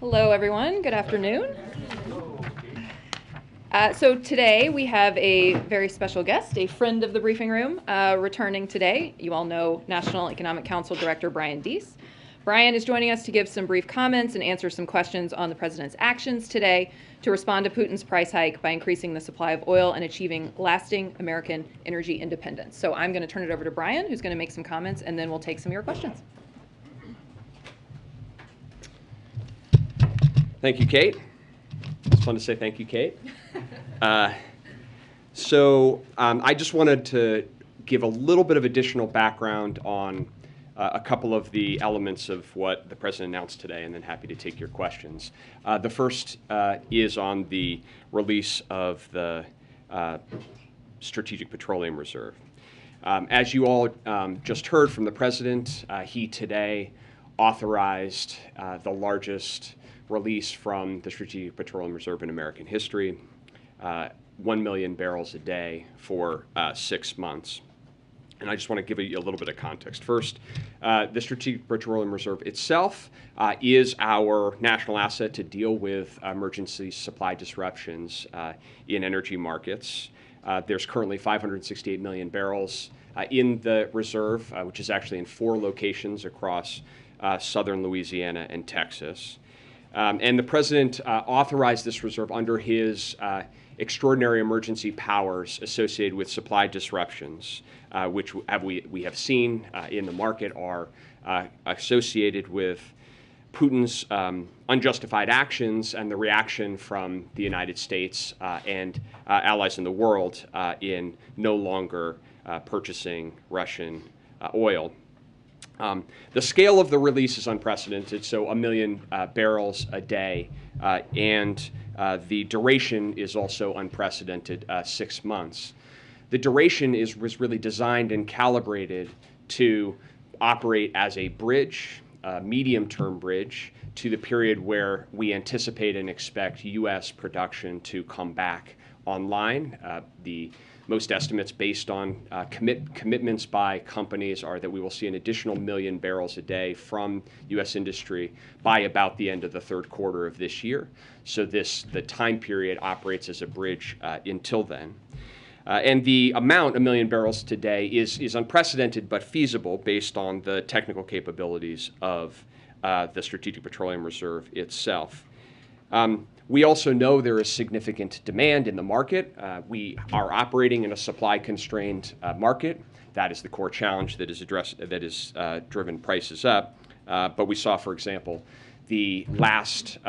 Hello, everyone. Good afternoon. So today we have a very special guest, a friend of the briefing room, returning today. You all know National Economic Council Director Brian Deese. Brian is joining us to give some brief comments and answer some questions on the president's actions today to respond to Putin's price hike by increasing the supply of oil and achieving lasting American energy independence. So I'm going to turn it over to Brian, who's going to make some comments, and then we'll take some of your questions. Thank you, Kate. It's fun to say thank you, Kate. I just wanted to give a little bit of additional background on a couple of the elements of what the president announced today, and then happy to take your questions. The first is on the release of the Strategic Petroleum Reserve. As you all just heard from the president, he today authorized the largest release from the Strategic Petroleum Reserve in American history, 1 million barrels a day for 6 months. And I just want to give you a little bit of context. First, the Strategic Petroleum Reserve itself is our national asset to deal with emergency supply disruptions in energy markets. There's currently 568 million barrels in the reserve, which is actually in 4 locations across southern Louisiana and Texas. And the president authorized this reserve under his extraordinary emergency powers associated with supply disruptions, which we have seen in the market are associated with Putin's unjustified actions and the reaction from the United States and allies in the world in no longer purchasing Russian oil. The scale of the release is unprecedented, so 1 million barrels a day, and the duration is also unprecedented, 6 months. The duration was really designed and calibrated to operate as a bridge, a medium-term bridge, to the period where we anticipate and expect U.S. production to come back online. The most estimates based on commitments by companies are that we will see an additional 1 million barrels a day from U.S. industry by about the end of the third quarter of this year. So the time period operates as a bridge until then. And the amount, 1 million barrels today, is unprecedented but feasible based on the technical capabilities of the Strategic Petroleum Reserve itself. We also know there is significant demand in the market. We are operating in a supply-constrained market. That is the core challenge that is driven prices up. But we saw, for example, the last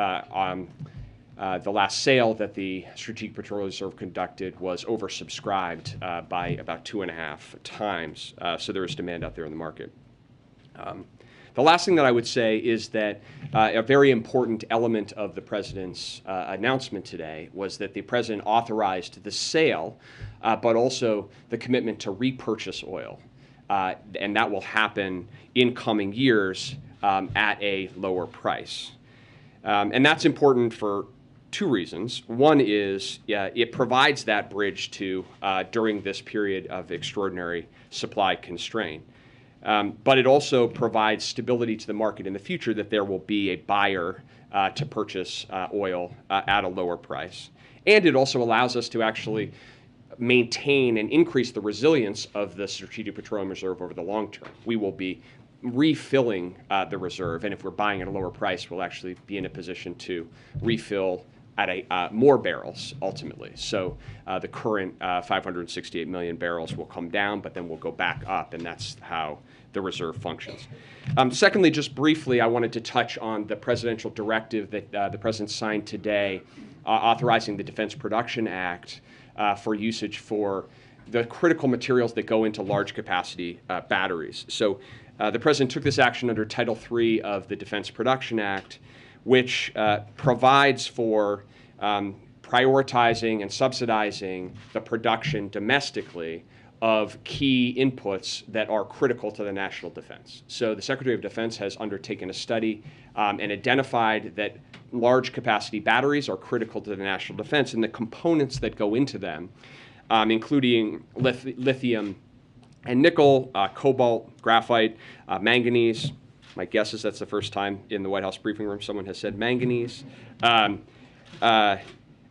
sale that the Strategic Petroleum Reserve conducted was oversubscribed by about 2.5 times. So there is demand out there in the market. The last thing that I would say is that a very important element of the president's announcement today was that the president authorized the sale, but also the commitment to repurchase oil. And that will happen in coming years at a lower price. And that's important for 2 reasons. One is it provides that bridge to during this period of extraordinary supply constraint. But it also provides stability to the market in the future that there will be a buyer to purchase oil at a lower price. And it also allows us to actually maintain and increase the resilience of the Strategic Petroleum Reserve over the long term. We will be refilling the reserve, and if we're buying at a lower price, we'll actually be in a position to refill at more barrels ultimately. So the current 568 million barrels will come down, but then we'll go back up, and that's how the reserve functions. Secondly, just briefly, I wanted to touch on the presidential directive that the president signed today authorizing the Defense Production Act for usage for the critical materials that go into large capacity batteries. So the president took this action under Title III of the Defense Production Act, which provides for prioritizing and subsidizing the production domestically of key inputs that are critical to the national defense. So the Secretary of Defense has undertaken a study and identified that large capacity batteries are critical to the national defense, and the components that go into them, including lithium and nickel, cobalt, graphite, manganese, My guess is that's the first time in the White House briefing room someone has said manganese.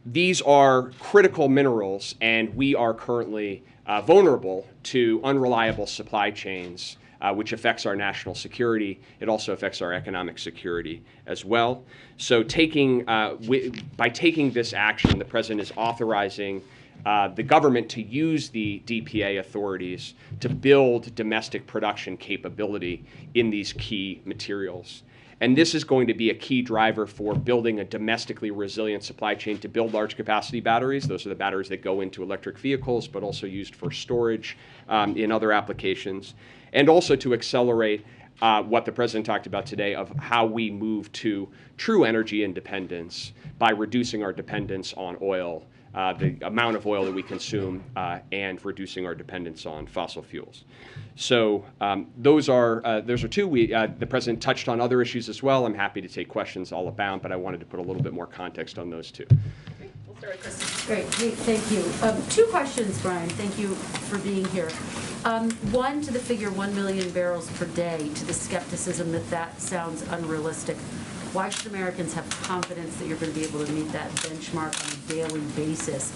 These are critical minerals, and we are currently vulnerable to unreliable supply chains, which affects our national security. It also affects our economic security as well. So by taking this action, the president is authorizing the government to use the DPA authorities to build domestic production capability in these key materials. And this is going to be a key driver for building a domestically resilient supply chain to build large capacity batteries. Those are the batteries that go into electric vehicles, but also used for storage in other applications. And also to accelerate what the president talked about today of how we move to true energy independence by reducing our dependence on oil, the amount of oil that we consume, and reducing our dependence on fossil fuels. So those are two. The president touched on other issues as well. I'm happy to take questions all about, but I wanted to put a little bit more context on those two. We'll start with Kristen. Great, thank you. Two questions, Brian. Thank you for being here. One, to the figure 1 million barrels per day, to the skepticism that sounds unrealistic. Why should Americans have confidence that you're going to be able to meet that benchmark on a daily basis?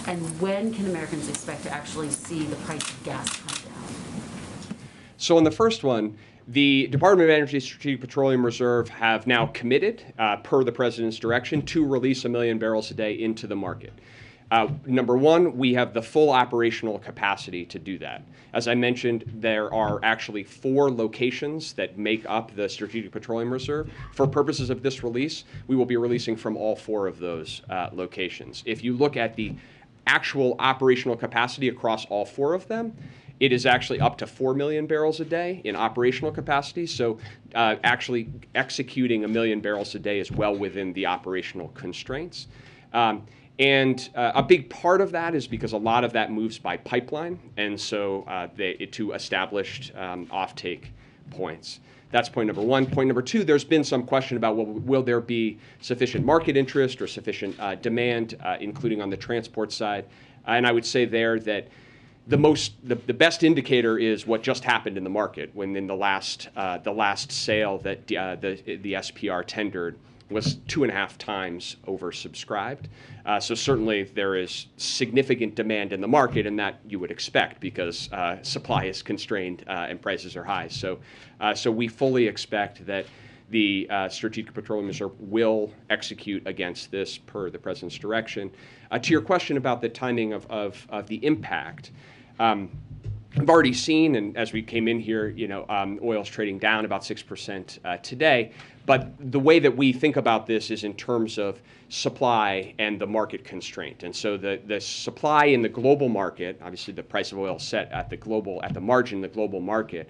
And when can Americans expect to actually see the price of gas come down? So on the first one, the Department of Energy Strategic Petroleum Reserve have now committed, per the president's direction, to release 1 million barrels a day into the market. Number one, we have the full operational capacity to do that. As I mentioned, there are actually 4 locations that make up the Strategic Petroleum Reserve. For purposes of this release, we will be releasing from all 4 of those locations. If you look at the actual operational capacity across all 4 of them, it is actually up to 4 million barrels a day in operational capacity. So actually executing 1 million barrels a day is well within the operational constraints. And a big part of that is because a lot of that moves by pipeline, and so to established offtake points. That's point number one. Point number two, there's been some question about will there be sufficient market interest or sufficient demand, including on the transport side. And I would say there that the best indicator is what just happened in the market when in the last sale that the SPR tendered was 2.5 times oversubscribed. So certainly there is significant demand in the market, and that you would expect because supply is constrained and prices are high. So we fully expect that the Strategic Petroleum Reserve will execute against this per the president's direction. To your question about the timing of the impact, I've already seen, and as we came in here, oil's trading down about 6% today. But the way that we think about this is in terms of supply and the market constraint. And so the supply in the global market, obviously the price of oil is set at the margin, the global market.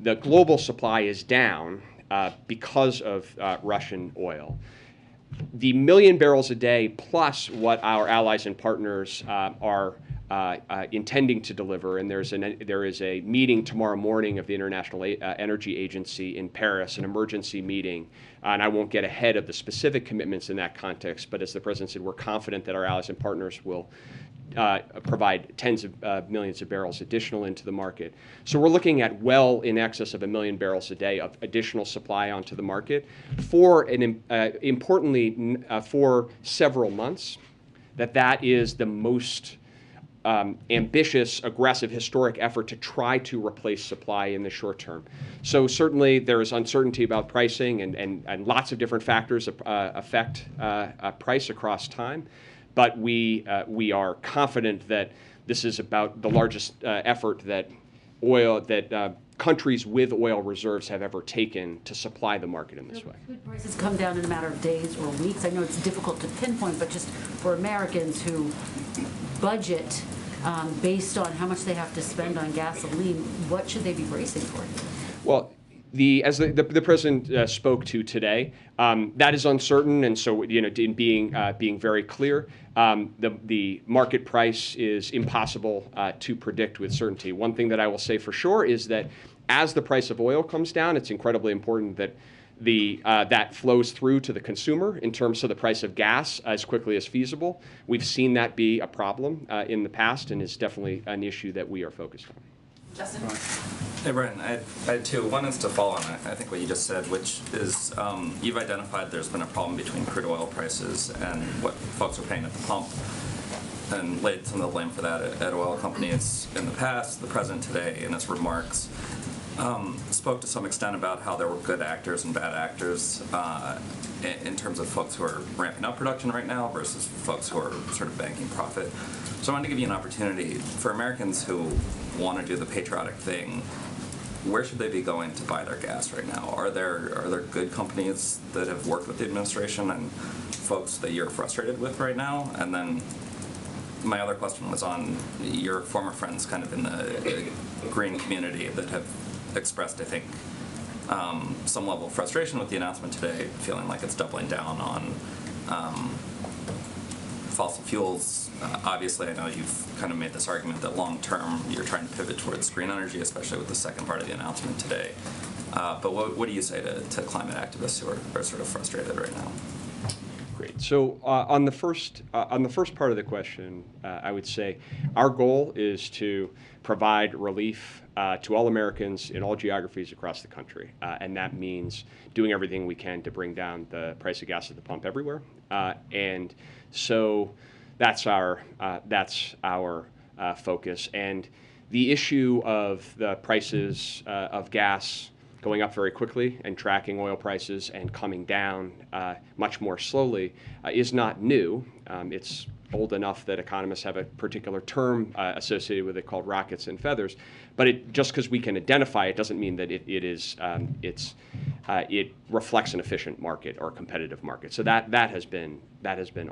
The global supply is down because of Russian oil. The 1 million barrels a day plus what our allies and partners are intending to deliver, and there is a meeting tomorrow morning of the International Energy Agency in Paris, an emergency meeting, and I won't get ahead of the specific commitments in that context, but as the president said, we're confident that our allies and partners will provide tens of millions of barrels additional into the market. So we're looking at well in excess of 1 million barrels a day of additional supply onto the market for, importantly, for several months. That is the most ambitious, aggressive, historic effort to try to replace supply in the short term. So certainly there is uncertainty about pricing and lots of different factors affect price across time. But we are confident that this is about the largest effort that countries with oil reserves have ever taken to supply the market in this way. Could prices come down in a matter of days or weeks? I know it's difficult to pinpoint, but just for Americans who budget based on how much they have to spend on gasoline, what should they be bracing for? Well, as the president spoke to today, that is uncertain, and so in being very clear, the market price is impossible to predict with certainty. One thing that I will say for sure is that as the price of oil comes down, it's incredibly important that that flows through to the consumer in terms of the price of gas as quickly as feasible. We've seen that be a problem in the past, and is definitely an issue that we are focused on. Justin. Hey, Brian, I had two. One is to follow on, I think, what you just said, which is you've identified there's been a problem between crude oil prices and what folks are paying at the pump, and laid some of the blame for that at oil companies in the past. The president today, in his remarks, spoke to some extent about how there were good actors and bad actors in terms of folks who are ramping up production right now versus folks who are sort of banking profit. So I wanted to give you an opportunity for Americans who want to do the patriotic thing. Where should they be going to buy their gas right now? Are there good companies that have worked with the administration and folks that you're frustrated with right now? And then my other question was on your former friends kind of in the green community that have expressed, I think, some level of frustration with the announcement today, feeling like it's doubling down on fossil fuels. Obviously, I know you've kind of made this argument that long-term you're trying to pivot towards green energy, especially with the second part of the announcement today. But what do you say to climate activists who are sort of frustrated right now? Great. So on the first part of the question, I would say our goal is to provide relief to all Americans in all geographies across the country, and that means doing everything we can to bring down the price of gas at the pump everywhere. And so that's our focus. And the issue of the prices of gas going up very quickly and tracking oil prices and coming down much more slowly is not new. It's old enough that economists have a particular term associated with it called rockets and feathers. But just because we can identify it doesn't mean that it reflects an efficient market or a competitive market. So that has been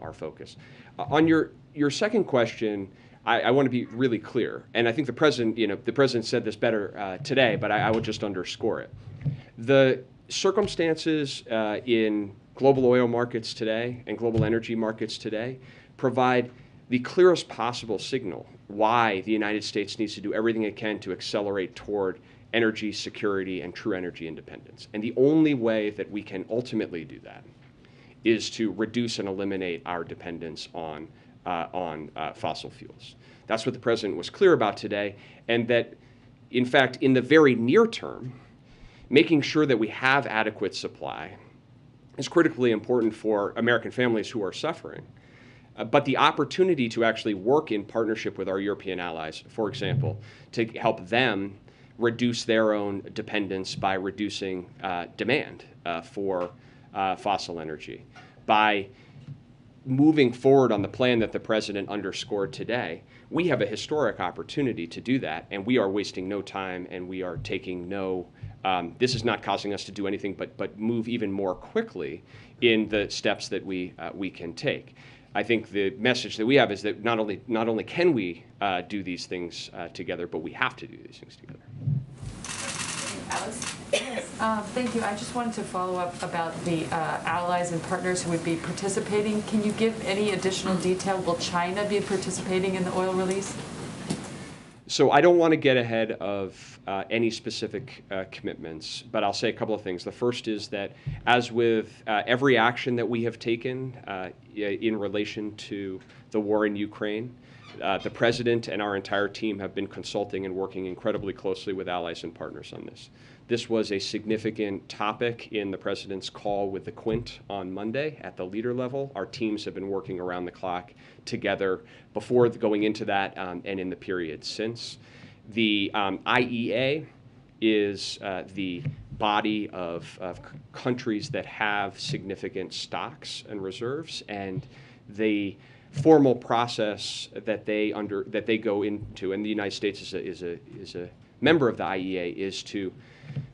our focus. On your second question, I want to be really clear, and I think the president said this better today, but I will just underscore it. The circumstances in global oil markets today and global energy markets today provide the clearest possible signal why the United States needs to do everything it can to accelerate toward energy security and true energy independence. And the only way that we can ultimately do that is to reduce and eliminate our dependence on fossil fuels. That's what the president was clear about today, and that, in fact, in the very near term, making sure that we have adequate supply is critically important for American families who are suffering. But the opportunity to actually work in partnership with our European allies, for example, to help them reduce their own dependence by reducing demand for fossil energy, by moving forward on the plan that the president underscored today, we have a historic opportunity to do that, and we are wasting no time, and we are taking this is not causing us to do anything but move even more quickly in the steps that we can take. I think the message that we have is that not only can we do these things together, but we have to do these things together. Alice? Yes, thank you. I just wanted to follow up about the allies and partners who would be participating. Can you give any additional detail? Will China be participating in the oil release? So I don't want to get ahead of any specific commitments, but I'll say a couple of things. The first is that, as with every action that we have taken in relation to the war in Ukraine, the president and our entire team have been consulting and working incredibly closely with allies and partners on this. This was a significant topic in the president's call with the Quint on Monday at the leader level. Our teams have been working around the clock together before going into that and in the period since. The IEA is the body of countries that have significant stocks and reserves, and the formal process that they go into, and the United States is a member of the IEA, is to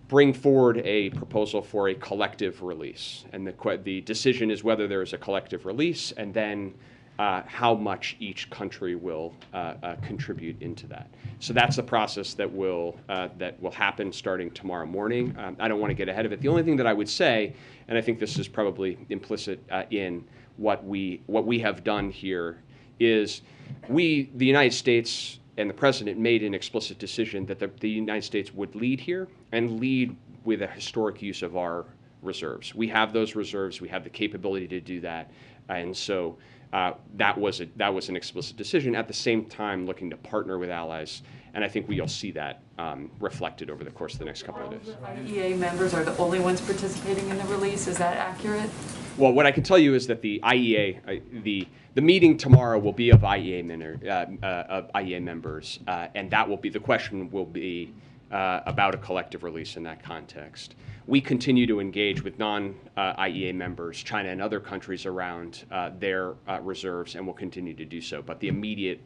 bring forward a proposal for a collective release. And the decision is whether there is a collective release, and then how much each country will contribute into that. So that's the process that will happen starting tomorrow morning. I don't want to get ahead of it. The only thing that I would say, and I think this is probably implicit in what we have done here, is the United States and the president made an explicit decision that the United States would lead here and lead with a historic use of our reserves. We have those reserves. We have the capability to do that. And so that was an explicit decision. At the same time, looking to partner with allies, and I think we'll see that reflected over the course of the next couple of days. IEA members are the only ones participating in the release. Is that accurate? Well, what I can tell you is that the IEA, the meeting tomorrow will be of IEA members, and that will be the question will be about a collective release in that context. We continue to engage with non-IEA members, China and other countries around their reserves, and will continue to do so. But the immediate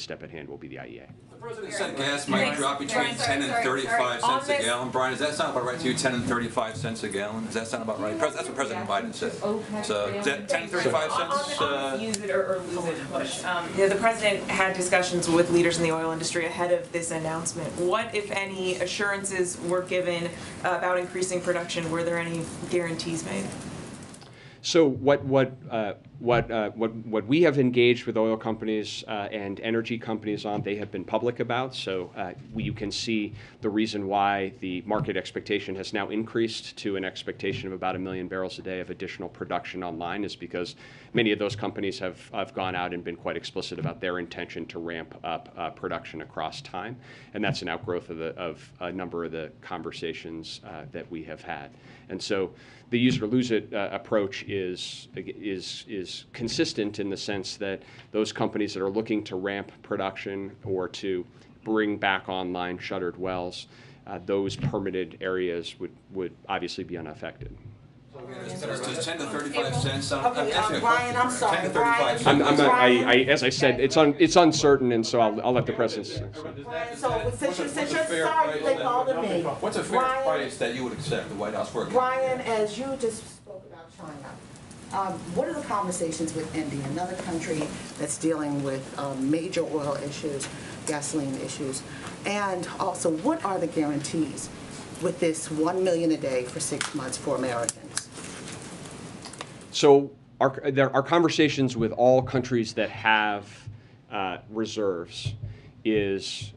step at hand will be the IEA. The president said gas might drop between 10 and 35 cents a gallon. Brian, does that sound about right to you? 10 and 35 cents a gallon? Does that sound about right? That's what President Biden said. So is that 10 and 35 cents? On the use it or lose it push. The president had discussions with leaders in the oil industry ahead of this announcement. What, if any, assurances were given about increasing production? Were there any guarantees made? So what we have engaged with oil companies and energy companies on, they have been public about. So you can see the reason why the market expectation has now increased to an expectation of about 1 million barrels a day of additional production online is because many of those companies have gone out and been quite explicit about their intention to ramp up production across time. And that's an outgrowth of a number of the conversations that we have had. And so the use it or lose it approach is consistent in the sense that those companies that are looking to ramp production or to bring back online shuttered wells, those permitted areas would obviously be unaffected. Does 10 to 35 cents sound? Okay, Brian, I'm sorry. 10 to 35 cents. As I said, it's uncertain, and so I'll let the president. Brian, so since you're sorry, they called me. What's a fair price that you would accept the White House for? Brian, as you just spoke about China, what are the conversations with India, another country that's dealing with major oil issues, gasoline issues, and also what are the guarantees with this 1 million a day for 6 months for Americans? So our conversations with all countries that have reserves is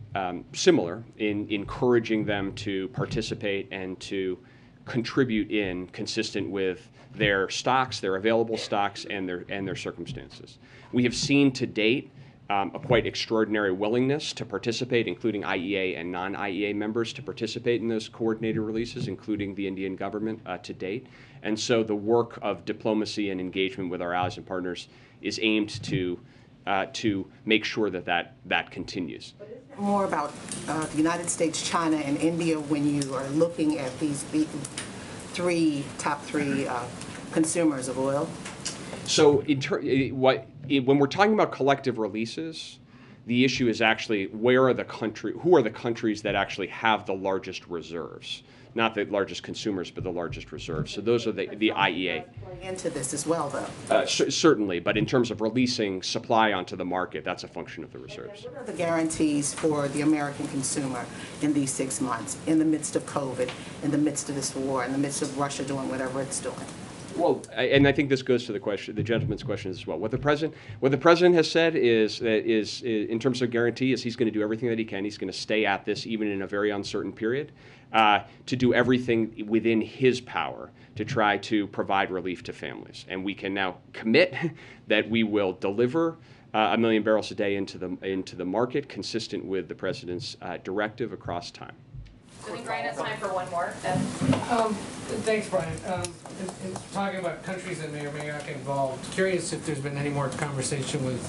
similar in encouraging them to participate and to contribute in consistent with their stocks, their available stocks, and their circumstances. We have seen to date a quite extraordinary willingness to participate, including IEA and non-IEA members to participate in those coordinated releases, including the Indian government to date. And so the work of diplomacy and engagement with our allies and partners is aimed to make sure that continues. But isn't it more about the United States, China, and India when you are looking at these top three consumers of oil? So when we're talking about collective releases, the issue is actually who are the countries that actually have the largest reserves, not the largest consumers, but the largest reserves. So those are the IEA. Into this as well, though. Certainly, but in terms of releasing supply onto the market, that's a function of the reserves. What are the guarantees for the American consumer in these 6 months, in the midst of COVID, in the midst of this war, in the midst of Russia doing whatever it's doing? Well, and I think this goes to the gentleman's question as well. What the president has said is in terms of guarantee is he's going to do everything that he can. He's going to stay at this even in a very uncertain period, to do everything within his power to try to provide relief to families. And we can now commit that we will deliver 1 million barrels a day into the market, consistent with the president's directive across time. I think Brian has time for one more. Thanks, Brian. In talking about countries that may or may not get involved, curious if there's been any more conversation with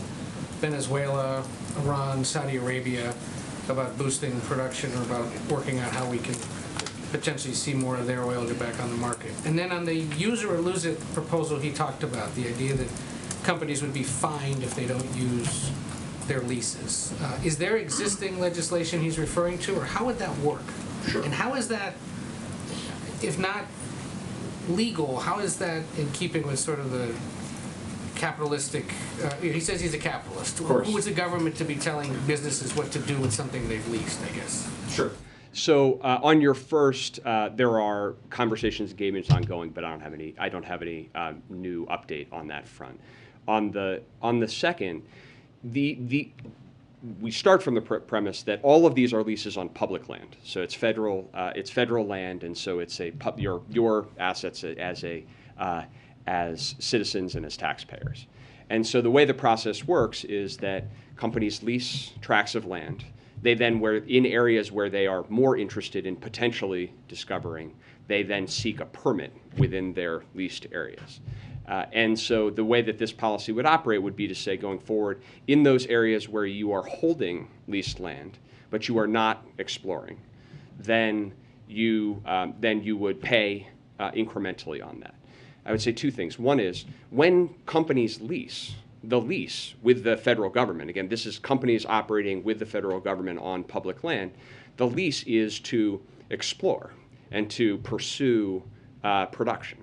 Venezuela, Iran, Saudi Arabia about boosting production or about working out how we can potentially see more of their oil get back on the market. And then on the use it or lose it proposal he talked about, the idea that companies would be fined if they don't use their leases. Is there existing legislation he's referring to, or how would that work? Sure. And how is that, if not legal, how is that in keeping with sort of the capitalistic, he says he's a capitalist. Of course. Who is the government to be telling businesses what to do with something they've leased, I guess? Sure. So on your first, there are conversations, engagements ongoing, but I don't have any new update on that front. On the second, we start from the premise that all of these are leases on public land. So it's federal land, and so it's your assets as citizens and as taxpayers. And so the way the process works is that companies lease tracts of land. They then, in areas where they are more interested in potentially discovering, they then seek a permit within their leased areas. And so the way that this policy would operate would be to say, going forward, in those areas where you are holding leased land, but you are not exploring, then you would pay incrementally on that. I would say two things. One is, when companies lease, the lease with the federal government, again, this is companies operating with the federal government on public land, the lease is to explore and to pursue production.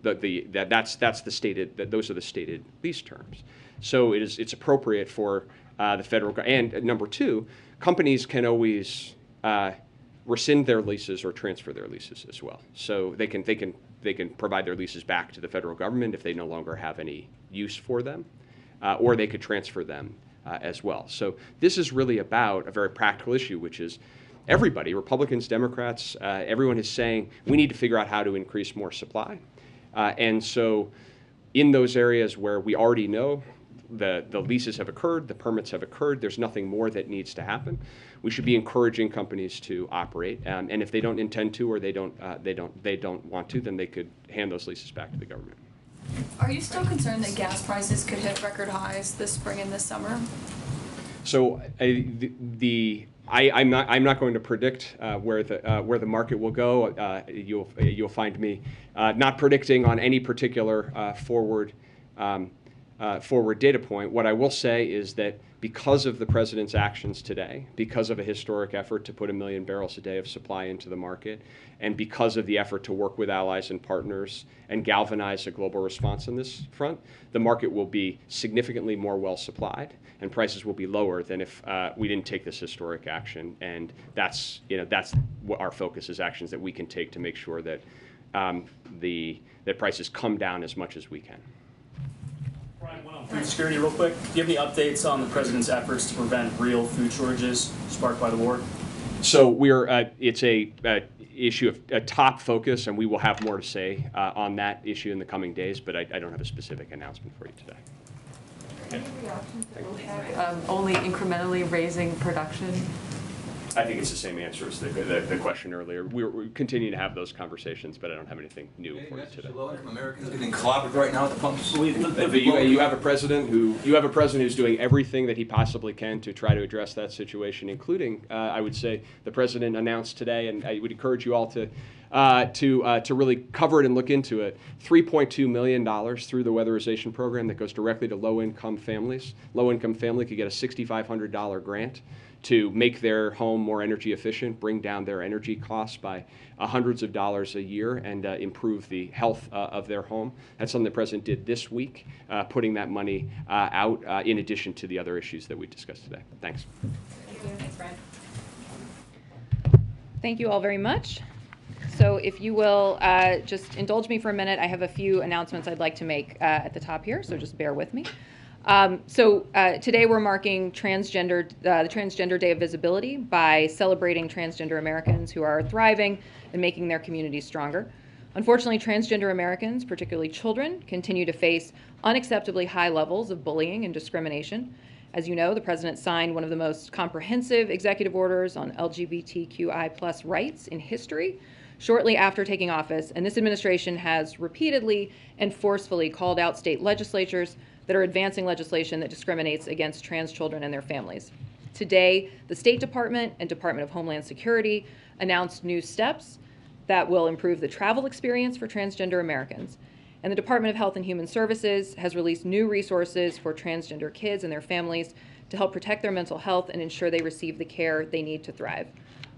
Those are the stated lease terms. So it's appropriate for the federal, and number two, companies can always rescind their leases or transfer their leases as well. So they can provide their leases back to the federal government if they no longer have any use for them, or they could transfer them as well. So this is really about a very practical issue, which is everybody, Republicans, Democrats, everyone is saying we need to figure out how to increase more supply. And so in those areas where we already know the leases have occurred, the permits have occurred, there's nothing more that needs to happen, we should be encouraging companies to operate. And if they don't intend to, or they don't want to, then they could hand those leases back to the government. Are you still concerned that gas prices could hit record highs this spring and this summer? So I'm not going to predict where the market will go. You'll find me not predicting on any particular forward data point. What I will say is that because of the president's actions today, because of a historic effort to put 1 million barrels a day of supply into the market, and because of the effort to work with allies and partners and galvanize a global response on this front, the market will be significantly more well supplied, and prices will be lower than if we didn't take this historic action. And that's what our focus is: actions that we can take to make sure that that prices come down as much as we can. Brian, one on food security real quick. Do you have any updates on the president's efforts to prevent real food shortages sparked by the war? So it's a issue of a top focus, and we will have more to say on that issue in the coming days, but I don't have a specific announcement for you today. Only incrementally raising production? I think it's the same answer as the question earlier. We're continuing to have those conversations, but I don't have anything new for you today. Low-income Americans getting clobbered right now at the pumps. You have a president who's doing everything that he possibly can to try to address that situation, including, I would say, the president announced today, and I would encourage you all to really cover it and look into it, $3.2 million through the weatherization program that goes directly to low-income families. Low-income family could get a $6,500 grant to make their home more energy efficient, bring down their energy costs by hundreds of dollars a year, and improve the health of their home. That's something the president did this week, putting that money out in addition to the other issues that we discussed today. Thanks. Thank you. Thanks, Brian. Thank you all very much. So if you will just indulge me for a minute, I have a few announcements I'd like to make at the top here, so just bear with me. Today we're marking the Transgender Day of Visibility by celebrating transgender Americans who are thriving and making their communities stronger. Unfortunately, transgender Americans, particularly children, continue to face unacceptably high levels of bullying and discrimination. As you know, the president signed one of the most comprehensive executive orders on LGBTQI+ rights in history shortly after taking office, and this administration has repeatedly and forcefully called out state legislatures that are advancing legislation that discriminates against trans children and their families. Today, the State Department and Department of Homeland Security announced new steps that will improve the travel experience for transgender Americans. And the Department of Health and Human Services has released new resources for transgender kids and their families to help protect their mental health and ensure they receive the care they need to thrive.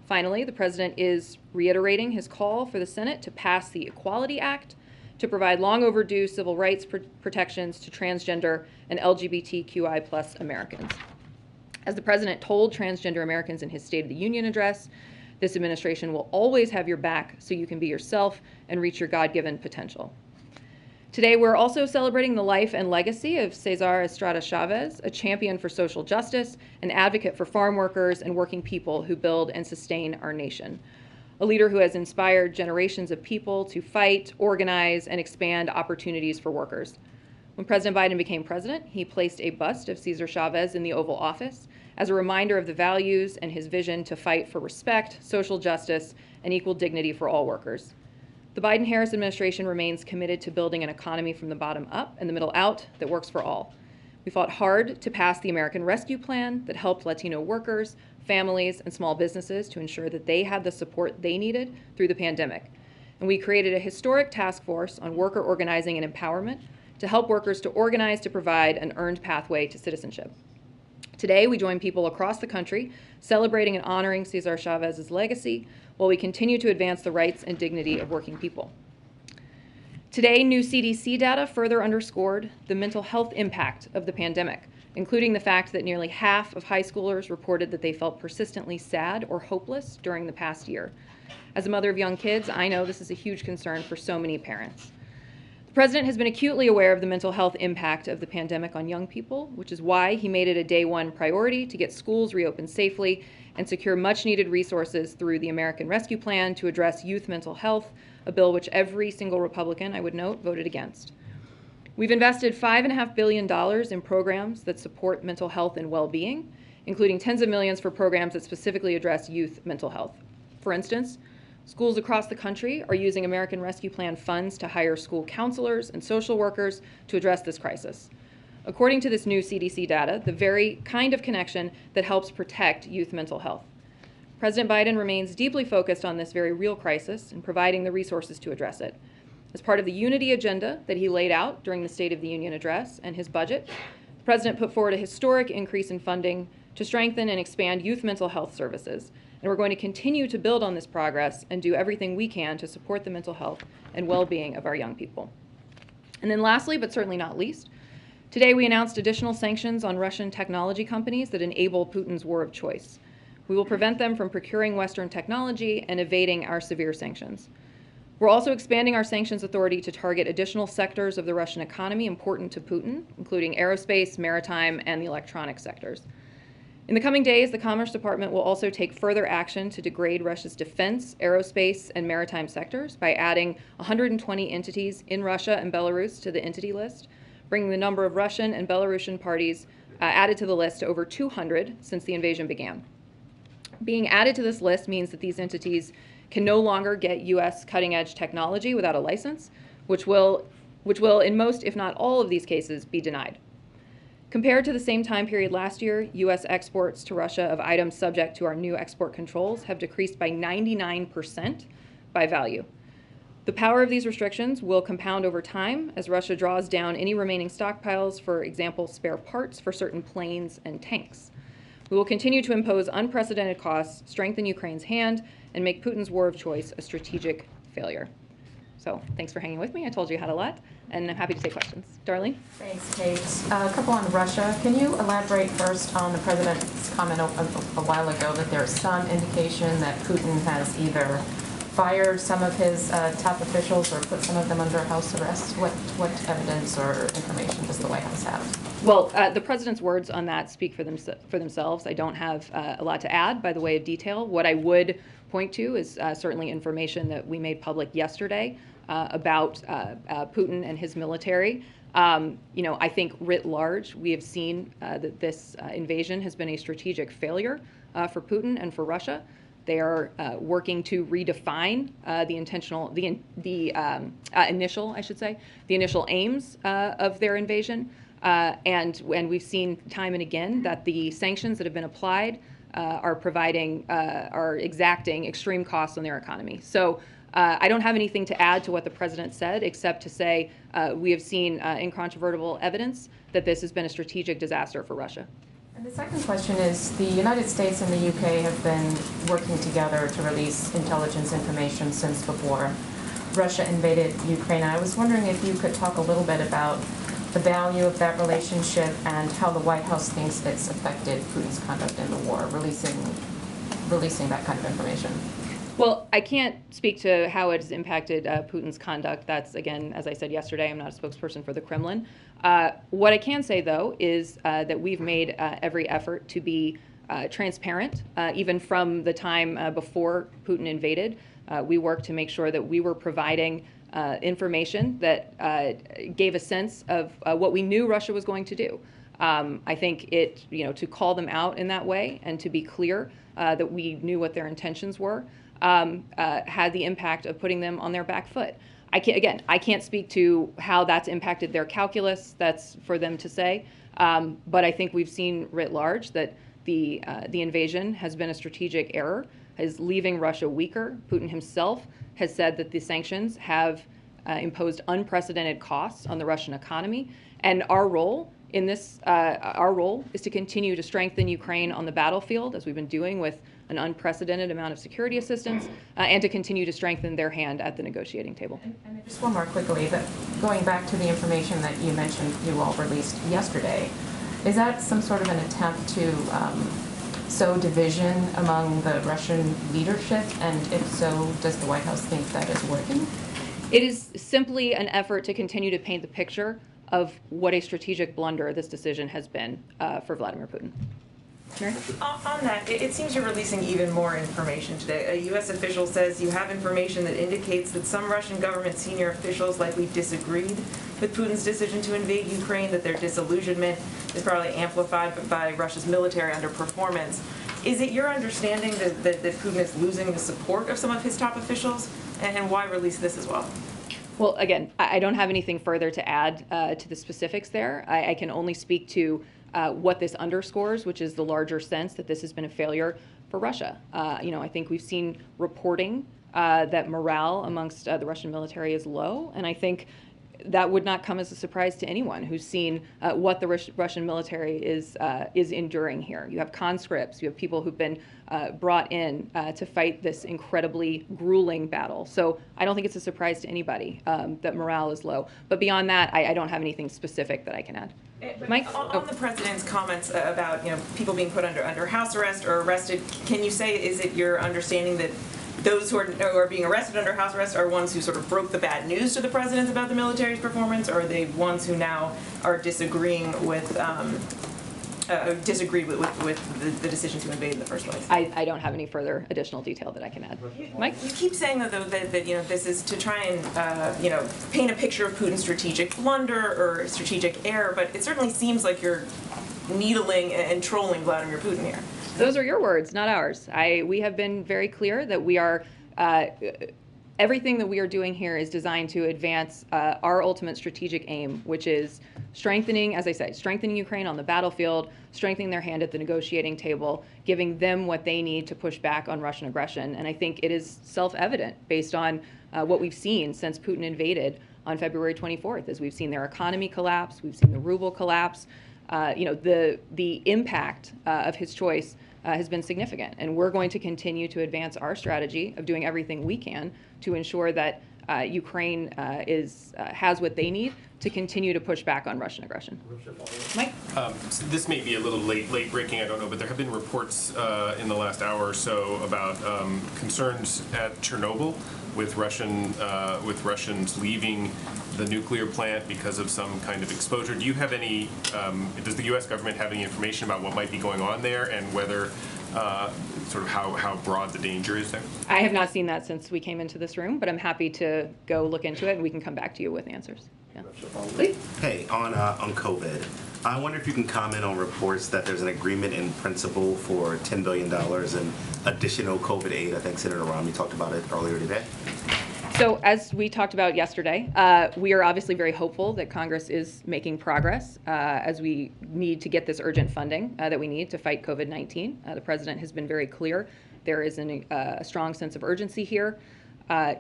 Finally, the president is reiterating his call for the Senate to pass the Equality Act to provide long overdue civil rights protections to transgender and LGBTQI+ Americans. As the president told transgender Americans in his State of the Union address, this administration will always have your back so you can be yourself and reach your God-given potential. Today, we're also celebrating the life and legacy of Cesar Estrada Chavez, a champion for social justice, an advocate for farm workers and working people who build and sustain our nation. a leader who has inspired generations of people to fight, organize, and expand opportunities for workers. When President Biden became president, he placed a bust of Cesar Chavez in the Oval Office as a reminder of the values and his vision to fight for respect, social justice, and equal dignity for all workers. The Biden-Harris administration remains committed to building an economy from the bottom up and the middle out that works for all. We fought hard to pass the American Rescue Plan that helped Latino workers, families, and small businesses to ensure that they had the support they needed through the pandemic. And we created a historic task force on worker organizing and empowerment to help workers to organize to provide an earned pathway to citizenship. Today, we join people across the country celebrating and honoring Cesar Chavez's legacy while we continue to advance the rights and dignity of working people. Today, new CDC data further underscored the mental health impact of the pandemic, including the fact that nearly half of high schoolers reported that they felt persistently sad or hopeless during the past year. As a mother of young kids, I know this is a huge concern for so many parents. The President has been acutely aware of the mental health impact of the pandemic on young people, which is why he made it a day one priority to get schools reopened safely and secure much-needed resources through the American Rescue Plan to address youth mental health, a bill which every single Republican, I would note, voted against. We've invested $5.5 billion in programs that support mental health and well-being, including tens of millions for programs that specifically address youth mental health. For instance, schools across the country are using American Rescue Plan funds to hire school counselors and social workers to address this crisis. According to this new CDC data, the very kind of connection that helps protect youth mental health. President Biden remains deeply focused on this very real crisis and providing the resources to address it. As part of the unity agenda that he laid out during the State of the Union address and his budget, the President put forward a historic increase in funding to strengthen and expand youth mental health services. And we're going to continue to build on this progress and do everything we can to support the mental health and well-being of our young people. And then lastly, but certainly not least, today we announced additional sanctions on Russian technology companies that enable Putin's war of choice. We will prevent them from procuring Western technology and evading our severe sanctions. We're also expanding our sanctions authority to target additional sectors of the Russian economy important to Putin, including aerospace, maritime, and the electronic sectors. In the coming days, the Commerce Department will also take further action to degrade Russia's defense, aerospace, and maritime sectors by adding 120 entities in Russia and Belarus to the entity list, bringing the number of Russian and Belarusian parties added to the list to over 200 since the invasion began. Being added to this list means that these entities can no longer get U.S. cutting-edge technology without a license, which will in most, if not all of these cases, be denied. Compared to the same time period last year, U.S. exports to Russia of items subject to our new export controls have decreased by 99% by value. The power of these restrictions will compound over time as Russia draws down any remaining stockpiles, for example, spare parts for certain planes and tanks. We will continue to impose unprecedented costs, strengthen Ukraine's hand, and make Putin's war of choice a strategic failure. So thanks for hanging with me. I told you I had a lot, and I'm happy to take questions. Darlene? Thanks, Kate. A couple on Russia. Can you elaborate first on the president's comment a while ago that there is some indication that Putin has either fired some of his top officials or put some of them under house arrest? What evidence or information does the White House have? Well, the president's words on that speak for themselves. I don't have a lot to add by the way of detail. What I would point to is certainly information that we made public yesterday about Putin and his military. I think writ large, we have seen that this invasion has been a strategic failure for Putin and for Russia. They are working to redefine the initial aims of their invasion. And we've seen time and again that the sanctions that have been applied are exacting extreme costs on their economy. So I don't have anything to add to what the president said, except to say we have seen incontrovertible evidence that this has been a strategic disaster for Russia. And the second question is, the United States and the UK have been working together to release intelligence information since before Russia invaded Ukraine. I was wondering if you could talk a little bit about the value of that relationship and how the White House thinks it's affected Putin's conduct in the war, releasing that kind of information. Well, I can't speak to how it has impacted Putin's conduct. That's, again, as I said yesterday, I'm not a spokesperson for the Kremlin. What I can say, though, is that we've made every effort to be transparent, even from the time before Putin invaded. We worked to make sure that we were providing information that gave a sense of what we knew Russia was going to do. I think to call them out in that way and to be clear that we knew what their intentions were had the impact of putting them on their back foot. I can't speak to how that's impacted their calculus. That's for them to say. But I think we've seen writ large that the invasion has been a strategic error, is leaving Russia weaker. Putin himself has said that the sanctions have imposed unprecedented costs on the Russian economy, and our role in this, is to continue to strengthen Ukraine on the battlefield, as we've been doing with an unprecedented amount of security assistance, and to continue to strengthen their hand at the negotiating table. And just one more quickly, going back to the information that you mentioned you all released yesterday, is that some sort of an attempt to sow division among the Russian leadership? And if so, does the White House think that is working? It is simply an effort to continue to paint the picture of what a strategic blunder this decision has been for Vladimir Putin. Mary? On that, it seems you're releasing even more information today. A U.S. official says you have information that indicates that some Russian government senior officials likely disagreed with Putin's decision to invade Ukraine, that their disillusionment is probably amplified by Russia's military underperformance. Is it your understanding that Putin is losing the support of some of his top officials? And why release this as well? Well, again, I don't have anything further to add to the specifics there. I can only speak to what this underscores, which is the larger sense that this has been a failure for Russia. I think we've seen reporting that morale amongst the Russian military is low, and I think that would not come as a surprise to anyone who's seen what the Russian military is enduring here. You have conscripts, you have people who've been brought in to fight this incredibly grueling battle. So I don't think it's a surprise to anybody that morale is low. But beyond that, I don't have anything specific that I can add. Mike? On the president's comments about people being put under house arrest or arrested, can you say, is it your understanding that those who are being arrested under house arrest are ones who sort of broke the bad news to the president about the military's performance, or are they ones who now are disagreeing with disagreed with the decision to invade in the first place? I don't have any further additional detail that I can add. Mike? You keep saying though that this is to try and paint a picture of Putin's strategic blunder or strategic error, but it certainly seems like you're needling and trolling Vladimir Putin here. Those are your words, not ours. We have been very clear that we are, everything that we are doing here is designed to advance our ultimate strategic aim, which is strengthening, as I said, strengthening Ukraine on the battlefield, strengthening their hand at the negotiating table, giving them what they need to push back on Russian aggression. And I think it is self-evident based on what we've seen since Putin invaded on February 24th, as we've seen their economy collapse, we've seen the ruble collapse. The impact of his choice has been significant, and we're going to continue to advance our strategy of doing everything we can to ensure that Ukraine has what they need to continue to push back on Russian aggression. Mike? So this may be a little late breaking, I don't know, but there have been reports in the last hour or so about concerns at Chernobyl with Russians leaving the nuclear plant because of some kind of exposure. Do you have any, does the U.S. government have any information about what might be going on there and whether, sort of how broad the danger is there? I have not seen that since we came into this room, but I'm happy to go look into it and we can come back to you with answers. Yeah. Please. Hey, on COVID, I wonder if you can comment on reports that there's an agreement in principle for $10 billion in additional COVID aid. I think Senator Romney talked about it earlier today. So as we talked about yesterday, we are obviously very hopeful that Congress is making progress as we need to get this urgent funding that we need to fight COVID-19. The president has been very clear. There is a strong sense of urgency here.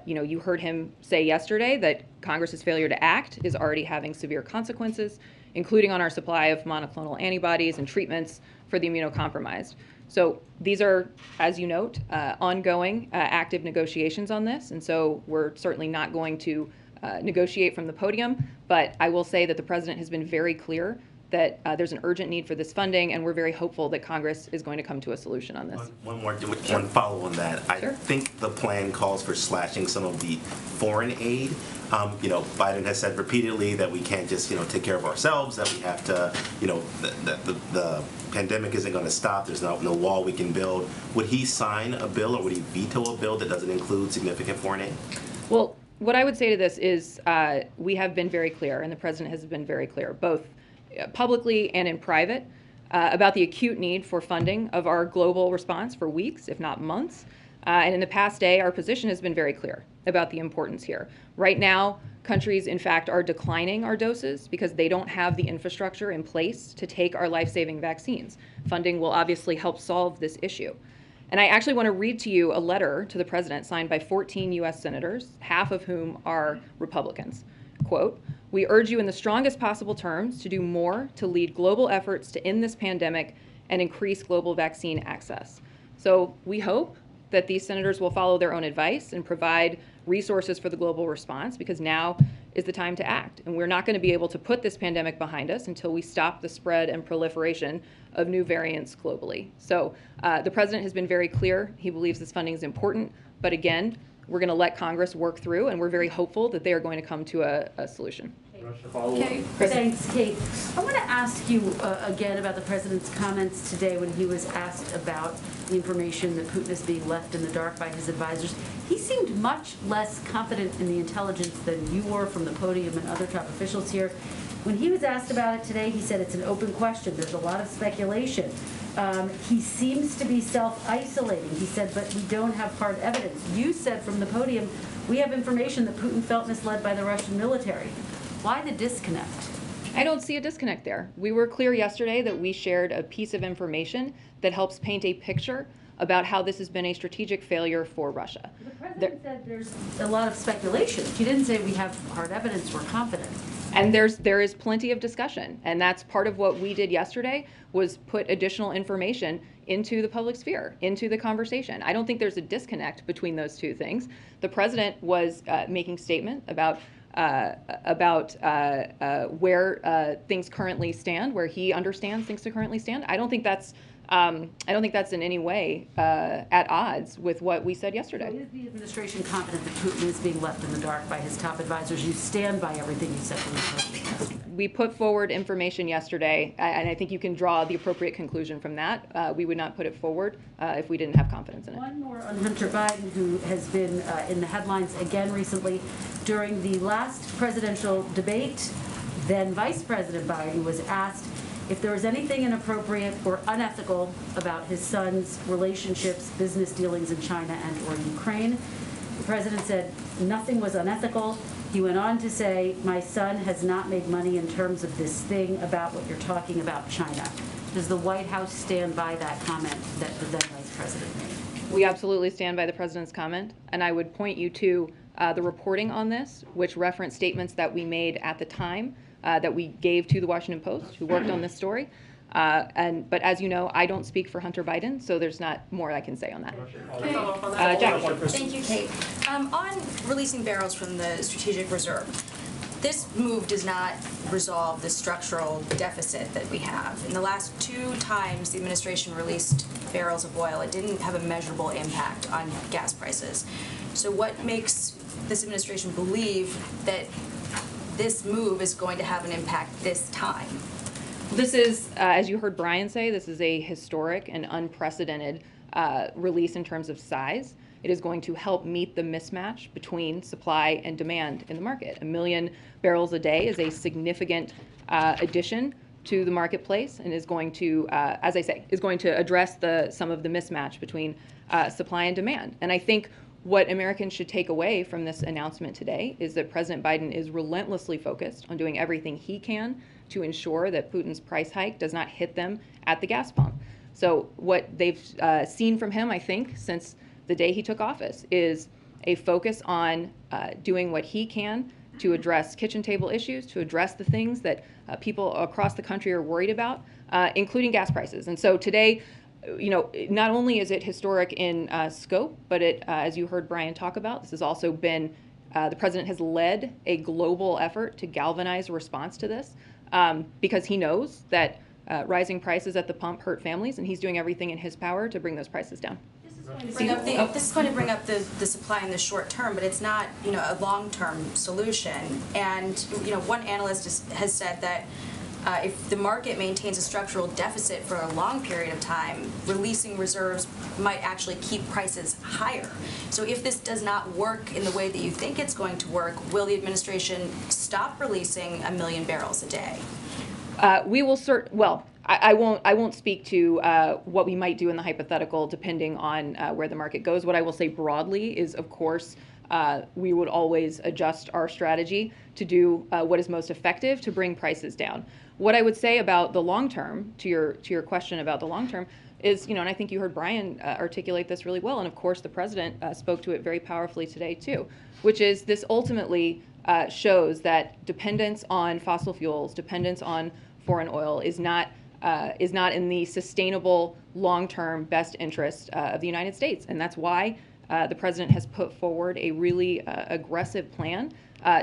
You heard him say yesterday that Congress's failure to act is already having severe consequences, including on our supply of monoclonal antibodies and treatments for the immunocompromised. So these are, as you note, ongoing active negotiations on this, and so we're certainly not going to negotiate from the podium, but I will say that the president has been very clear that there's an urgent need for this funding, and we're very hopeful that Congress is going to come to a solution on this. One follow on that. I think the plan calls for slashing some of the foreign aid. Biden has said repeatedly that we can't just, take care of ourselves, that we have to, that the pandemic isn't going to stop. There's no wall we can build. Would he sign a bill or would he veto a bill that doesn't include significant foreign aid? Well, what I would say to this is we have been very clear, and the president has been very clear, both publicly and in private, about the acute need for funding of our global response for weeks, if not months. And in the past day, our position has been very clear about the importance here. Right now, countries, in fact, are declining our doses because they don't have the infrastructure in place to take our life-saving vaccines. Funding will obviously help solve this issue. And I actually want to read to you a letter to the president signed by 14 U.S. senators, half of whom are Republicans. Quote, "We urge you in the strongest possible terms to do more to lead global efforts to end this pandemic and increase global vaccine access." So we hope that these senators will follow their own advice and provide resources for the global response, because now is the time to act. And we're not going to be able to put this pandemic behind us until we stop the spread and proliferation of new variants globally. So the president has been very clear. He believes this funding is important. But again, we're going to let Congress work through, and we're very hopeful that they are going to come to a solution. Okay, thanks, Kate. I want to ask you again about the president's comments today when he was asked about the information that Putin is being left in the dark by his advisors. He seemed much less confident in the intelligence than you were from the podium and other top officials here. When he was asked about it today, he said it's an open question. There's a lot of speculation. He seems to be self-isolating. He said, but we don't have hard evidence. You said from the podium, we have information that Putin felt misled by the Russian military. Why the disconnect? I don't see a disconnect there. We were clear yesterday that we shared a piece of information that helps paint a picture about how this has been a strategic failure for Russia. The president said there's a lot of speculation. He didn't say we have hard evidence, we're confident. And there is plenty of discussion, and that's part of what we did yesterday, was put additional information into the public sphere, into the conversation. I don't think there's a disconnect between those two things. The president was making statement about where things currently stand, where he understands things to currently stand. I don't think that's in any way at odds with what we said yesterday. So is the administration confident that Putin is being left in the dark by his top advisors? You stand by everything you said from the president. We put forward information yesterday, and I think you can draw the appropriate conclusion from that. We would not put it forward if we didn't have confidence in it. One more on Hunter Biden, who has been in the headlines again recently. During the last presidential debate, then Vice President Biden was asked if there was anything inappropriate or unethical about his son's relationships, business dealings in China and or Ukraine. The president said nothing was unethical. He went on to say, my son has not made money in terms of this thing about what you're talking about China. Does the White House stand by that comment that the then Vice President made? We absolutely stand by the president's comment, and I would point you to the reporting on this, which referenced statements that we made at the time that we gave to the Washington Post, who worked on this story. But as you know, I don't speak for Hunter Biden, so there's not more I can say on that. Jack. Thank you, Kate. On releasing barrels from the strategic reserve, this move does not resolve the structural deficit that we have. In the last 2 times the administration released barrels of oil, it didn't have a measurable impact on gas prices. So what makes this administration believe that this move is going to have an impact this time? This is, as you heard Brian say, this is a historic and unprecedented release in terms of size. It is going to help meet the mismatch between supply and demand in the market. 1 million barrels a day is a significant addition to the marketplace, and is going to, as I say, is going to address some of the mismatch between supply and demand. And I think what Americans should take away from this announcement today is that President Biden is relentlessly focused on doing everything he can to ensure that Putin's price hike does not hit them at the gas pump. So what they've seen from him, I think, since the day he took office, is a focus on doing what he can to address kitchen table issues, to address the things that people across the country are worried about, including gas prices. And so today, not only is it historic in scope, but it, as you heard Brian talk about, this has also been, the president has led a global effort to galvanize a response to this. because he knows that rising prices at the pump hurt families, and he's doing everything in his power to bring those prices down. This is going to bring up the supply in the short term, but it's not, a long-term solution. And, one analyst has said that if the market maintains a structural deficit for a long period of time, releasing reserves might actually keep prices higher. So if this does not work in the way that you think it's going to work, will the administration stop releasing 1 million barrels a day? We will I won't speak to what we might do in the hypothetical depending on where the market goes. What I will say broadly is, of course, we would always adjust our strategy to do what is most effective to bring prices down. What I would say about the long term, to your question about the long term, is, and I think you heard Brian articulate this really well, and of course the president spoke to it very powerfully today too, which is this ultimately shows that dependence on fossil fuels, dependence on foreign oil is not in the sustainable long-term best interest of the United States, and that's why the president has put forward a really aggressive plan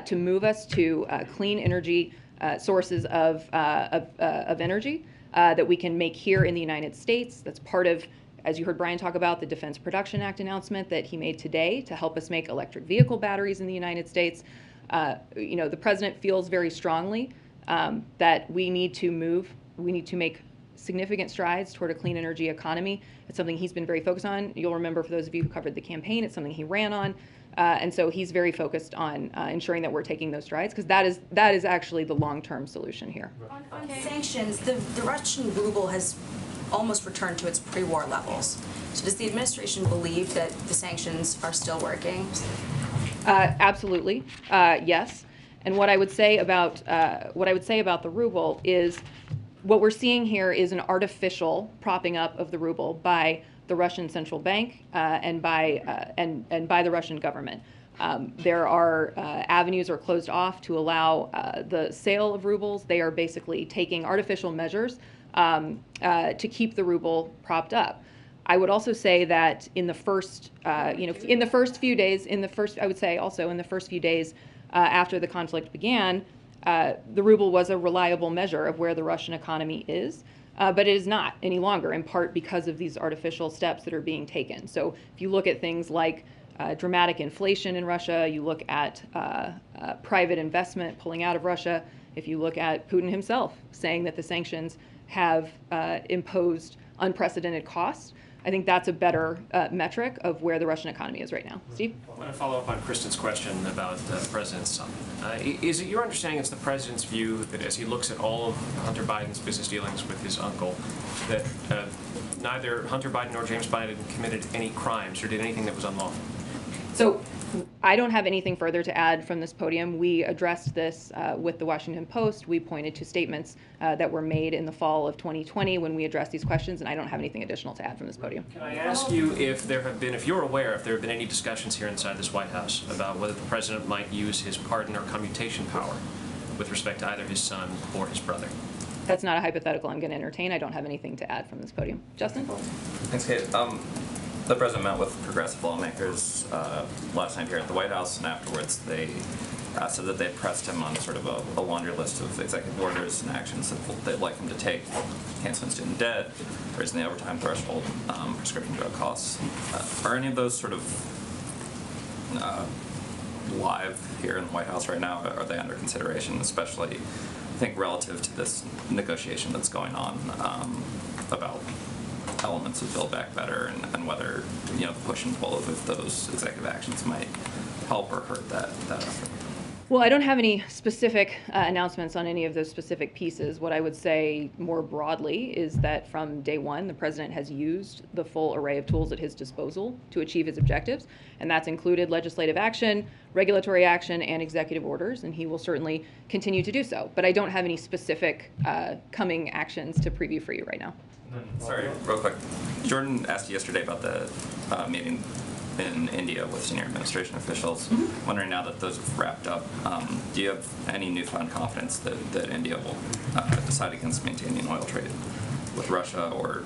to move us to clean energy sources of energy that we can make here in the United States. That's part of, as you heard Brian talk about, the Defense Production Act announcement that he made today to help us make electric vehicle batteries in the United States. The president feels very strongly that we need to make significant strides toward a clean energy economy. It's something he's been very focused on. You'll remember, for those of you who covered the campaign, it's something he ran on. And so he's very focused on ensuring that we're taking those strides, because that is actually the long-term solution here. On sanctions, the Russian ruble has almost returned to its pre-war levels. So does the administration believe that the sanctions are still working? Absolutely, yes. And what I would say about the ruble is, what we're seeing here is an artificial propping up of the ruble by the Russian central bank and by the Russian government. There are avenues are closed off to allow the sale of rubles. They are basically taking artificial measures to keep the ruble propped up. I would also say that in the first, in the first few days after the conflict began, the ruble was a reliable measure of where the Russian economy is. But it is not any longer, in part because of these artificial steps that are being taken. So if you look at things like dramatic inflation in Russia, you look at private investment pulling out of Russia, if you look at Putin himself saying that the sanctions have imposed unprecedented costs, I think that's a better metric of where the Russian economy is right now. Steve? I want to follow up on Kristen's question about the president's son. Is it your understanding it's the president's view that as he looks at all of Hunter Biden's business dealings with his uncle, that neither Hunter Biden nor James Biden committed any crimes or did anything that was unlawful? So I don't have anything further to add from this podium. We addressed this with the Washington Post. We pointed to statements that were made in the fall of 2020 when we addressed these questions, and I don't have anything additional to add from this podium. Can I ask you if there have been, if you're aware, if there have been any discussions here inside this White House about whether the president might use his pardon or commutation power with respect to either his son or his brother? That's not a hypothetical I'm going to entertain. I don't have anything to add from this podium. Justin? Thanks, Kate. The president met with progressive lawmakers last night here at the White House, and afterwards they said that they pressed him on sort of a laundry list of executive orders and actions that they'd like him to take: canceling student debt, raising the overtime threshold, prescription drug costs. Are any of those sort of live here in the White House right now? Are they under consideration, especially, I think, relative to this negotiation that's going on about elements of Build Back Better and whether, the push and pull of those executive actions might help or hurt that effort? Well, I don't have any specific announcements on any of those specific pieces. What I would say more broadly is that from day one, the president has used the full array of tools at his disposal to achieve his objectives, and that's included legislative action, regulatory action, and executive orders, and he will certainly continue to do so. But I don't have any specific coming actions to preview for you right now. Sorry, real quick. Jordan asked you yesterday about the meeting in India with senior administration officials. Mm-hmm. Wondering, now that those have wrapped up, do you have any newfound confidence that India will decide against maintaining oil trade? with Russia or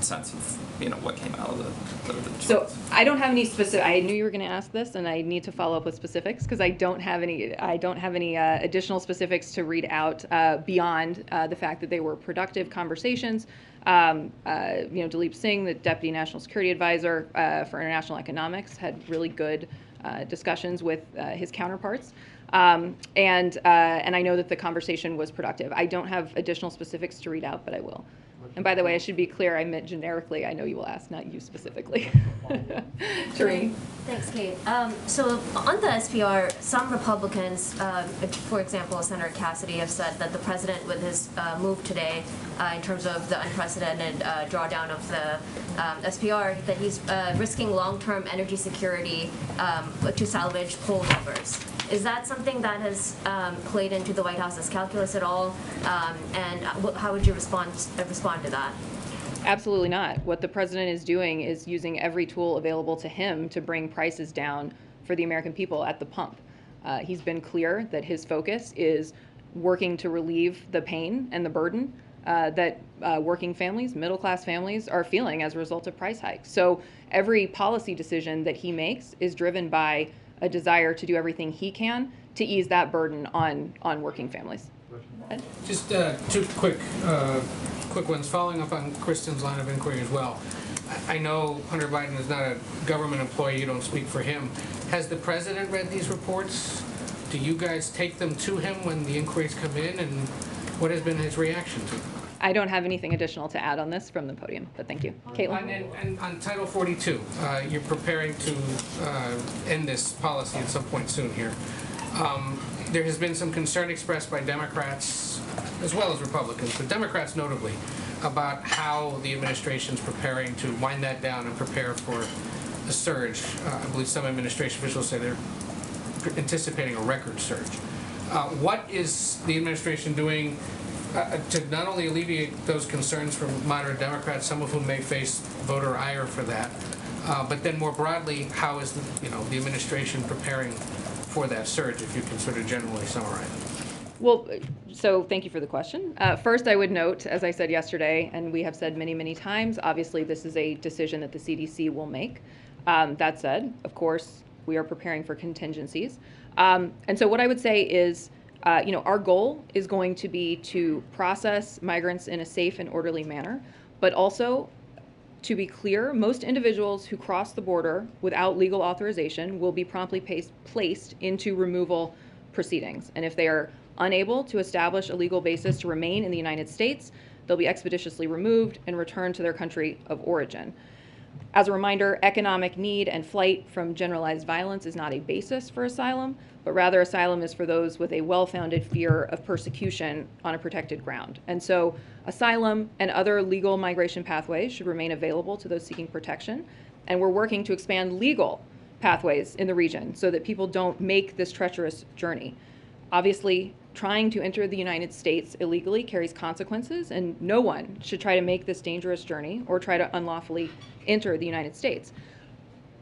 sense of what came out of the So I don't have any specific. I knew you were going to ask this, and I need to follow up with specifics because I don't have any. I don't have any additional specifics to read out beyond the fact that they were productive conversations. Dalip Singh, the Deputy National Security Advisor for International Economics, had really good discussions with his counterparts. And I know that the conversation was productive. I don't have additional specifics to read out, but I will. And by the way, I should be clear, I meant generically. I know you will ask, not you specifically. Shereen. Thanks, Kate. So on the SPR, some Republicans, for example, Senator Cassidy, have said that the president, with his move today, in terms of the unprecedented drawdown of the SPR, that he's risking long-term energy security to salvage coal numbers. Is that something that has played into the White House's calculus at all? And how would you respond to that? Absolutely not. What the president is doing is using every tool available to him to bring prices down for the American people at the pump. He's been clear that his focus is working to relieve the pain and the burden that working families, middle-class families, are feeling as a result of price hikes. So every policy decision that he makes is driven by a desire to do everything he can to ease that burden on working families. Just two quick ones, following up on Kristen's line of inquiry as well. I know Hunter Biden is not a government employee, you don't speak for him. Has the president read these reports? Do you guys take them to him when the inquiries come in, and what has been his reaction to them? I don't have anything additional to add on this from the podium, but thank you. Caitlin? And on Title 42, you're preparing to end this policy at some point soon here. There has been some concern expressed by Democrats as well as Republicans, but Democrats notably, about how the administration's preparing to wind that down and prepare for a surge. I believe some administration officials say they're anticipating a record surge. What is the administration doing to not only alleviate those concerns from moderate Democrats, some of whom may face voter ire for that, but then more broadly, how is the administration preparing for that surge, if you can sort of generally summarize it? Well, so thank you for the question. First, I would note, as I said yesterday, and we have said many, many times, obviously this is a decision that the CDC will make. That said, of course, we are preparing for contingencies. And so what I would say is, our goal is going to be to process migrants in a safe and orderly manner, but also, to be clear, most individuals who cross the border without legal authorization will be promptly placed into removal proceedings. And if they are unable to establish a legal basis to remain in the United States, they'll be expeditiously removed and returned to their country of origin. As a reminder, economic need and flight from generalized violence is not a basis for asylum, but rather asylum is for those with a well-founded fear of persecution on a protected ground. And so asylum and other legal migration pathways should remain available to those seeking protection. And we're working to expand legal pathways in the region so that people don't make this treacherous journey. Obviously, trying to enter the United States illegally carries consequences, and no one should try to make this dangerous journey or try to unlawfully enter the United States.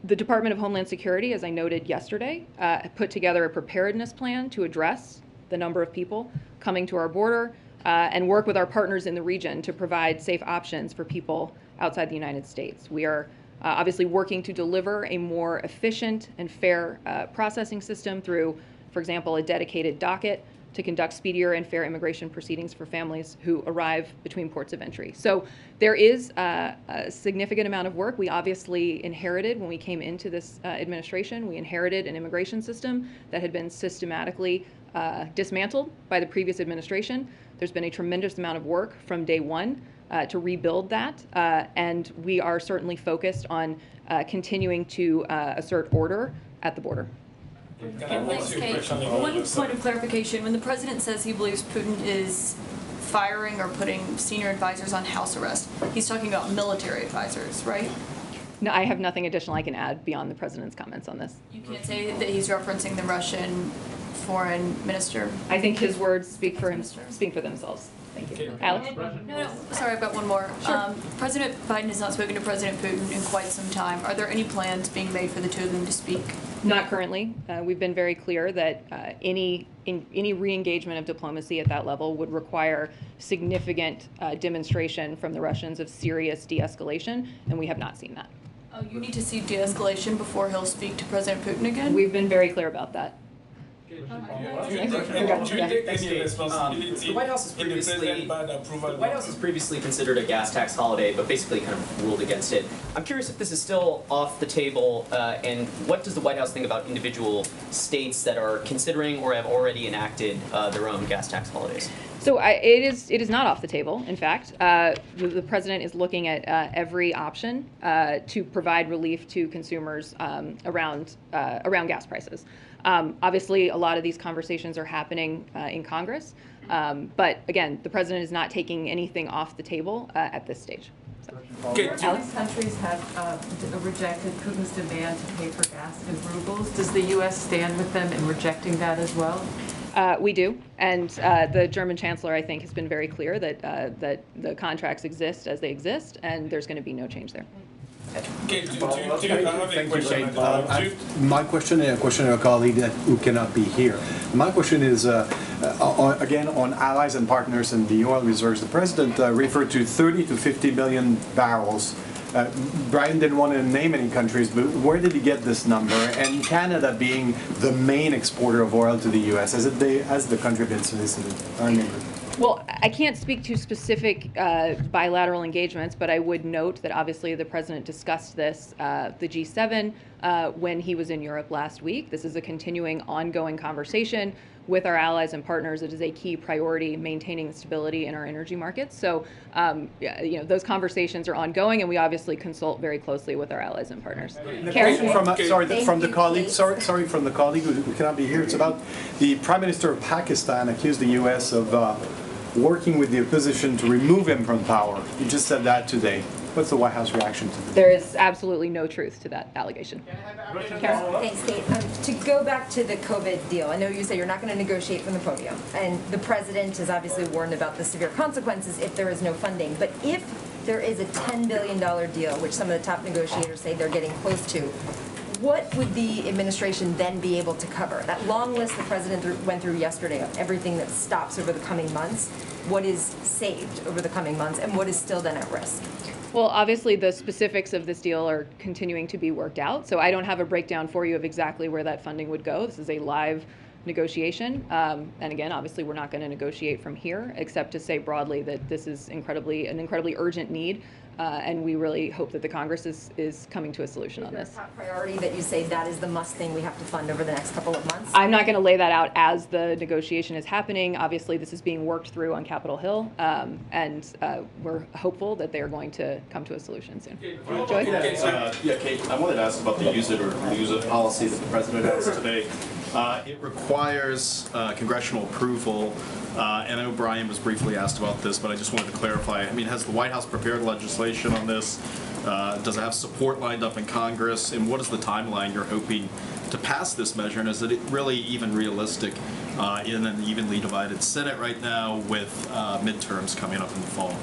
The Department of Homeland Security, as I noted yesterday, put together a preparedness plan to address the number of people coming to our border and work with our partners in the region to provide safe options for people outside the United States. We are obviously working to deliver a more efficient and fair processing system through, for example, a dedicated docket to conduct speedier and fair immigration proceedings for families who arrive between ports of entry. So there is a significant amount of work. We obviously inherited, when we came into this administration, we inherited an immigration system that had been systematically dismantled by the previous administration. There's been a tremendous amount of work from day one to rebuild that, and we are certainly focused on continuing to assert order at the border. Thanks, Kate. One point of clarification. When the president says he believes Putin is firing or putting senior advisors on house arrest, he's talking about military advisors, right? No, I have nothing additional I can add beyond the president's comments on this. You can't say that he's referencing the Russian foreign minister? I think his words speak for themselves. Thank you. Alex? No, sorry, I've got one more. Sure. President Biden has not spoken to President Putin in quite some time. Are there any plans being made for the two of them to speak? Not currently. We've been very clear that any re-engagement of diplomacy at that level would require significant demonstration from the Russians of serious de-escalation, and we have not seen that. Oh, you need to see de-escalation before he'll speak to President Putin again? We've been very clear about that. Do you take any responsibility The White House has previously considered a gas tax holiday, but basically kind of ruled against it. I'm curious if this is still off the table, and what does the White House think about individual states that are considering or have already enacted their own gas tax holidays? So it is not off the table. In fact, the president is looking at every option to provide relief to consumers around gas prices. Obviously, a lot of these conversations are happening in Congress, but again, the president is not taking anything off the table at this stage. More countries have rejected Putin's demand to pay for gas in rubles. Does the U.S. stand with them in rejecting that as well? We do, and the German chancellor, I think, has been very clear that that the contracts exist as they exist, and there's going to be no change there. My question is a question of a colleague who cannot be here. My question is, again, on allies and partners and the oil reserves. The president referred to 30 to 50 million barrels. Brian didn't want to name any countries, but where did he get this number? And Canada being the main exporter of oil to the U.S., has the country been solicited? Well, I can't speak to specific bilateral engagements, but I would note that obviously the president discussed this, the G7, when he was in Europe last week. This is a continuing, ongoing conversation with our allies and partners. It is a key priority, maintaining stability in our energy markets. So, those conversations are ongoing, and we obviously consult very closely with our allies and partners. From the colleague who cannot be here. It's about the Prime Minister of Pakistan accused the U.S. of working with the opposition to remove him from power. You just said that today. What's the White House reaction to this? There is absolutely no truth to that allegation. Thanks, Kate. To go back to the COVID deal, I know you say you're not going to negotiate from the podium, and the president has obviously warned about the severe consequences if there is no funding. But if there is a $10 billion deal, which some of the top negotiators say they're getting close to, what would the administration then be able to cover? That long list the president went through yesterday of everything that stops over the coming months, what is saved over the coming months, and what is still then at risk? Well, obviously the specifics of this deal are continuing to be worked out, so I don't have a breakdown for you of exactly where that funding would go. This is a live negotiation, and again, obviously we're not going to negotiate from here, except to say broadly that this is an incredibly urgent need, and we really hope that the Congress is coming to a solution on this. Is there a top priority that you say that is the must thing we have to fund over the next couple of months? I'm not going to lay that out as the negotiation is happening. Obviously, this is being worked through on Capitol Hill, and we're hopeful that they are going to come to a solution soon. Joyce? Kate, I wanted to ask about the use it or lose it policy that the president has today. It requires congressional approval, and I know Brian was briefly asked about this, but I just wanted to clarify. I mean, has the White House prepared legislation on this? Does it have support lined up in Congress? And what is the timeline you're hoping to pass this measure? And is it really even realistic in an evenly divided Senate right now with midterms coming up in the fall?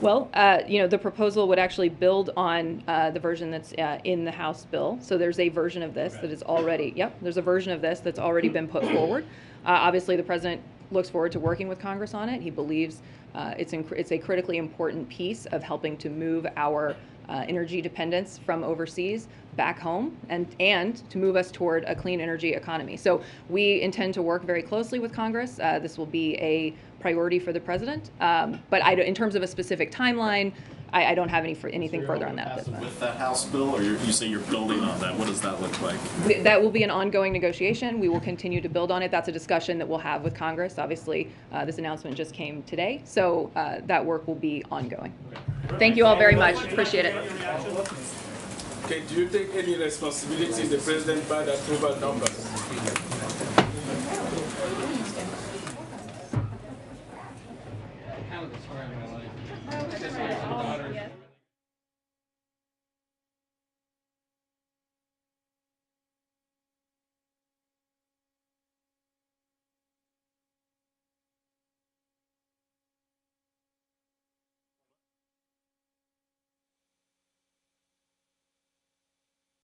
Well, the proposal would actually build on the version that's in the House bill. So there's a version of this that is already, there's a version of this that's already been put forward. Obviously, the president looks forward to working with Congress on it. He believes it's a critically important piece of helping to move our energy dependence from overseas back home and to move us toward a clean energy economy. So we intend to work very closely with Congress. This will be a priority for the president. But in terms of a specific timeline, I don't have anything further on that. With that House bill, or you say you're building on that? What does that look like? That will be an ongoing negotiation. We will continue to build on it. That's a discussion that we'll have with Congress. Obviously, this announcement just came today, so that work will be ongoing. Thank you all very much. Appreciate it. Okay, do you take any responsibility if the president bad approval numbers?